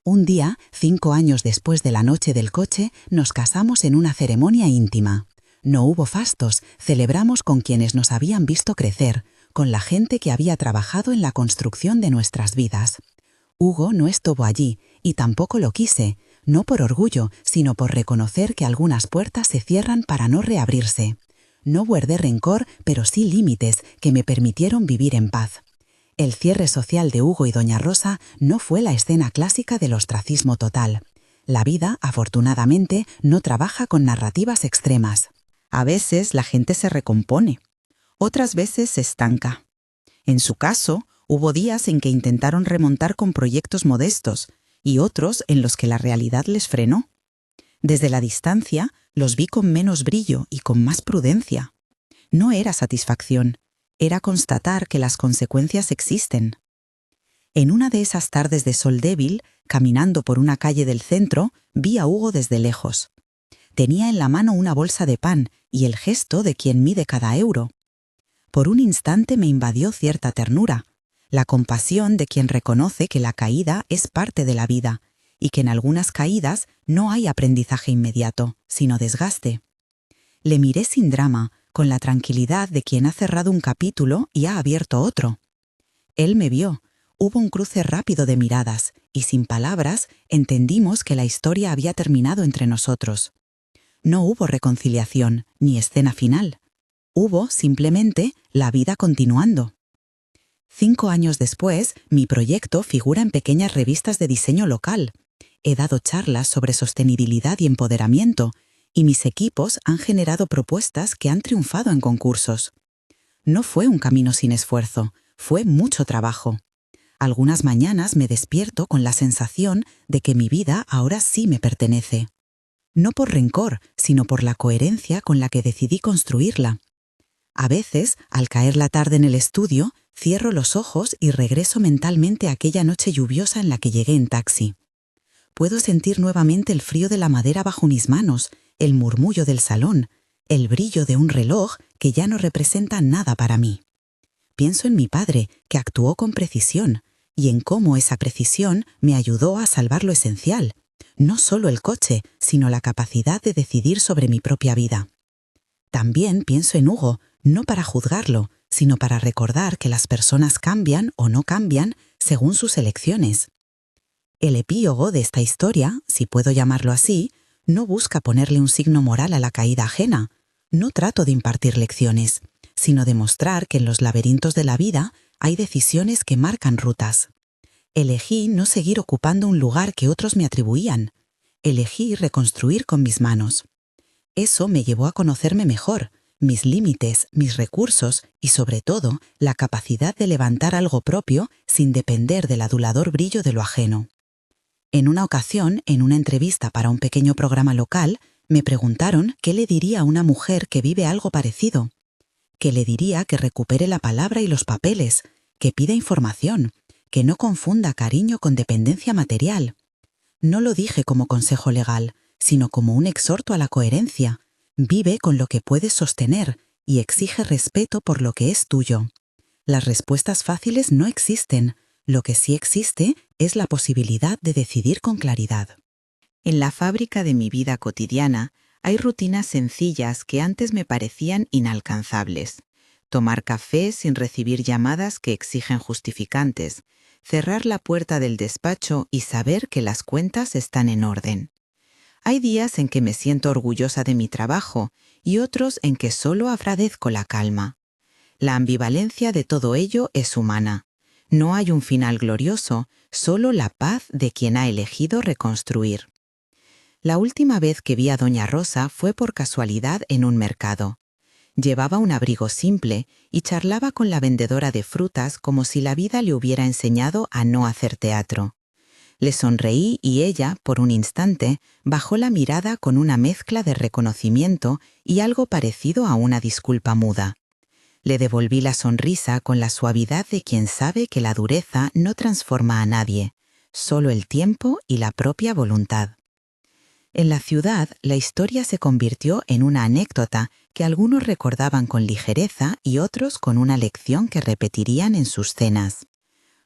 Un día, 5 años después de la noche del coche, nos casamos en una ceremonia íntima. No hubo fastos, celebramos con quienes nos habían visto crecer, con la gente que había trabajado en la construcción de nuestras vidas. Hugo no estuvo allí, y tampoco lo quise, no por orgullo, sino por reconocer que algunas puertas se cierran para no reabrirse. No guardé rencor, pero sí límites que me permitieron vivir en paz. El cierre social de Hugo y doña Rosa no fue la escena clásica del ostracismo total. La vida, afortunadamente, no trabaja con narrativas extremas. A veces la gente se recompone, otras veces se estanca. En su caso, hubo días en que intentaron remontar con proyectos modestos y otros en los que la realidad les frenó. Desde la distancia, los vi con menos brillo y con más prudencia. No era satisfacción, era constatar que las consecuencias existen. En una de esas tardes de sol débil, caminando por una calle del centro, vi a Hugo desde lejos. Tenía en la mano una bolsa de pan y el gesto de quien mide cada euro. Por un instante me invadió cierta ternura, la compasión de quien reconoce que la caída es parte de la vida y que en algunas caídas no hay aprendizaje inmediato, sino desgaste. Le miré sin drama, con la tranquilidad de quien ha cerrado un capítulo y ha abierto otro. Él me vio, hubo un cruce rápido de miradas y sin palabras entendimos que la historia había terminado entre nosotros. No hubo reconciliación ni escena final. Hubo, simplemente, la vida continuando. 5 años después, mi proyecto figura en pequeñas revistas de diseño local. He dado charlas sobre sostenibilidad y empoderamiento, y mis equipos han generado propuestas que han triunfado en concursos. No fue un camino sin esfuerzo, fue mucho trabajo. Algunas mañanas me despierto con la sensación de que mi vida ahora sí me pertenece. No por rencor, sino por la coherencia con la que decidí construirla. A veces, al caer la tarde en el estudio, cierro los ojos y regreso mentalmente a aquella noche lluviosa en la que llegué en taxi. Puedo sentir nuevamente el frío de la madera bajo mis manos, el murmullo del salón, el brillo de un reloj que ya no representa nada para mí. Pienso en mi padre, que actuó con precisión, y en cómo esa precisión me ayudó a salvar lo esencial, no solo el coche, sino la capacidad de decidir sobre mi propia vida. También pienso en Hugo, no para juzgarlo, sino para recordar que las personas cambian o no cambian según sus elecciones. El epílogo de esta historia, si puedo llamarlo así, no busca ponerle un signo moral a la caída ajena. No trato de impartir lecciones, sino de mostrar que en los laberintos de la vida hay decisiones que marcan rutas. Elegí no seguir ocupando un lugar que otros me atribuían. Elegí reconstruir con mis manos. Eso me llevó a conocerme mejor, mis límites, mis recursos y, sobre todo, la capacidad de levantar algo propio sin depender del adulador brillo de lo ajeno. En una ocasión, en una entrevista para un pequeño programa local, me preguntaron qué le diría a una mujer que vive algo parecido. Que le diría que recupere la palabra y los papeles, que pida información, que no confunda cariño con dependencia material. No lo dije como consejo legal, sino como un exhorto a la coherencia. Vive con lo que puedes sostener y exige respeto por lo que es tuyo. Las respuestas fáciles no existen. Lo que sí existe es la posibilidad de decidir con claridad. En la fábrica de mi vida cotidiana hay rutinas sencillas que antes me parecían inalcanzables. Tomar café sin recibir llamadas que exigen justificantes, cerrar la puerta del despacho y saber que las cuentas están en orden. Hay días en que me siento orgullosa de mi trabajo y otros en que solo agradezco la calma. La ambivalencia de todo ello es humana. No hay un final glorioso, solo la paz de quien ha elegido reconstruir. La última vez que vi a Doña Rosa fue por casualidad en un mercado. Llevaba un abrigo simple y charlaba con la vendedora de frutas como si la vida le hubiera enseñado a no hacer teatro. Le sonreí y ella, por un instante, bajó la mirada con una mezcla de reconocimiento y algo parecido a una disculpa muda. Le devolví la sonrisa con la suavidad de quien sabe que la dureza no transforma a nadie, solo el tiempo y la propia voluntad. En la ciudad, la historia se convirtió en una anécdota que algunos recordaban con ligereza y otros con una lección que repetirían en sus cenas.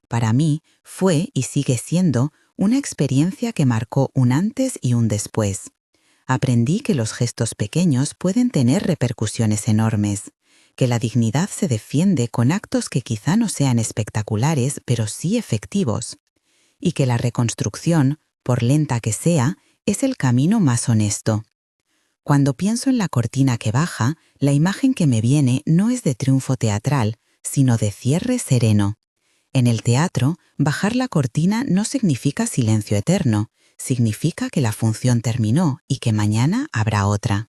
Para mí, fue y sigue siendo una experiencia que marcó un antes y un después. Aprendí que los gestos pequeños pueden tener repercusiones enormes, que la dignidad se defiende con actos que quizá no sean espectaculares, pero sí efectivos, y que la reconstrucción, por lenta que sea, es el camino más honesto. Cuando pienso en la cortina que baja, la imagen que me viene no es de triunfo teatral, sino de cierre sereno. En el teatro, bajar la cortina no significa silencio eterno, significa que la función terminó y que mañana habrá otra.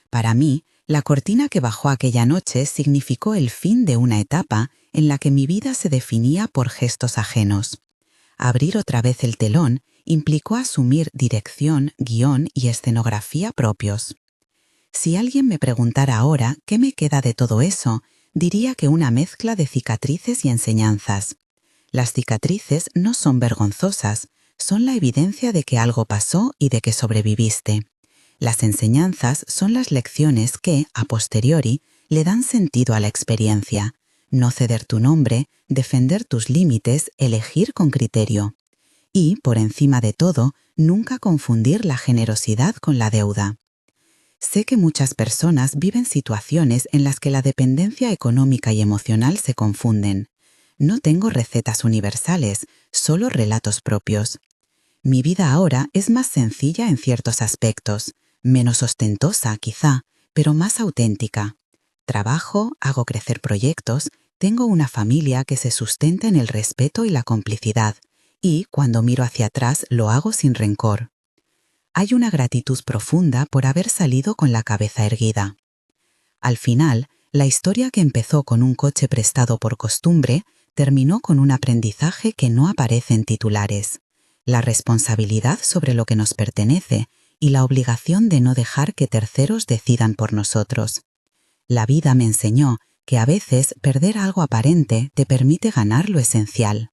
Para mí, la cortina que bajó aquella noche significó el fin de una etapa en la que mi vida se definía por gestos ajenos. Abrir otra vez el telón implicó asumir dirección, guión y escenografía propios. Si alguien me preguntara ahora qué me queda de todo eso, diría que una mezcla de cicatrices y enseñanzas. Las cicatrices no son vergonzosas, son la evidencia de que algo pasó y de que sobreviviste. Las enseñanzas son las lecciones que, a posteriori, le dan sentido a la experiencia. No ceder tu nombre, defender tus límites, elegir con criterio. Y, por encima de todo, nunca confundir la generosidad con la deuda. Sé que muchas personas viven situaciones en las que la dependencia económica y emocional se confunden. No tengo recetas universales, solo relatos propios. Mi vida ahora es más sencilla en ciertos aspectos, menos ostentosa quizá, pero más auténtica. Trabajo, hago crecer proyectos, tengo una familia que se sustenta en el respeto y la complicidad, y cuando miro hacia atrás lo hago sin rencor. Hay una gratitud profunda por haber salido con la cabeza erguida. Al final, la historia que empezó con un coche prestado por costumbre terminó con un aprendizaje que no aparece en titulares: la responsabilidad sobre lo que nos pertenece y la obligación de no dejar que terceros decidan por nosotros. La vida me enseñó que a veces perder algo aparente te permite ganar lo esencial.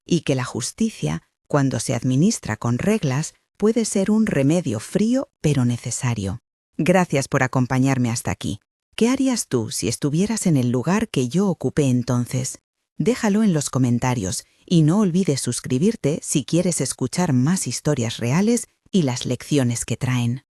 Y que la justicia, cuando se administra con reglas, puede ser un remedio frío pero necesario. Gracias por acompañarme hasta aquí. ¿Qué harías tú si estuvieras en el lugar que yo ocupé entonces? Déjalo en los comentarios y no olvides suscribirte si quieres escuchar más historias reales y las lecciones que traen.